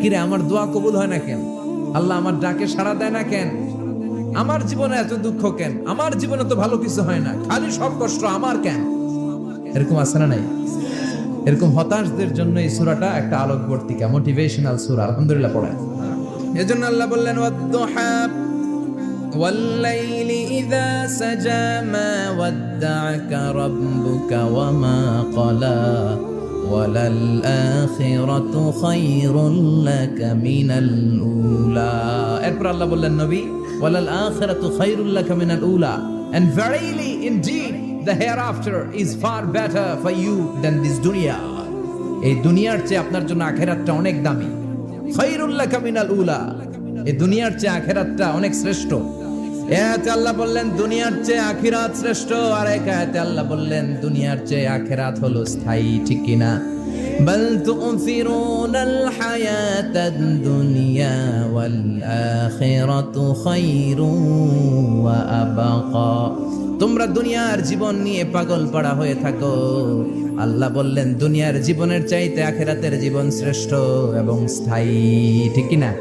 কিরে আমার দোয়া কবুল হয় না কেন? আল্লাহ আমার ডাকে সাড়া দেয় না কেন? আমার জীবনে এত দুঃখ কেন? আমার জীবনে তো ভালো কিছু হয় না, খালি সব কষ্ট আমার কেন? এরকম আছে না নাই? এরকম হতাশদের জন্য এই সূরাটা একটা আলোকবর্তিকা, মোটিভেশনাল সূরা। আলহামদুলিল্লাহ পড়েন। এজন্য আল্লাহ বললেন ওয়াদ-দুহা ওয়াল-লাইলি ইযা সাজা মা ওয়াদ্দা'আকা রাব্বুকা ওয়া মা ক্বালা ওয়ালাল আখিরাতু খায়রুল লাকা মিনাল উলা। এরপর আল্লাহ বললেন নবী ওয়ালাল আখিরাতু খায়রুল লাকা মিনাল উলা, and verily indeed the hereafter is far better for you than this dunya. এই দুনিয়ার চেয়ে আপনার জন্য আখিরাতটা অনেক দামি। খায়রুল লাকা মিনাল উলা, এই দুনিয়ার চেয়ে আখিরাতটা অনেক শ্রেষ্ঠ। এতে আল্লাহ বললেন দুনিয়ার চেয়ে আখিরাত শ্রেষ্ঠ, আর এক আয়াতে আল্লাহ বললেন দুনিয়ার চেয়ে আখিরাত হলো স্থায়ী। ঠিক কিনা? বাল তু'থিরুনাল হায়াতাদ দুনিয়া ওয়াল আখিরাতু খায়রুন ওয়া আবকা। তোমরা দুনিয়ার জীবন নিয়ে পাগল পাড়া হয়ে থাকো, আল্লাহ বললেন দুনিয়ার জীবনের চাইতে আখিরাতের জীবন শ্রেষ্ঠ এবং স্থায়ী। ঠিক কিনা?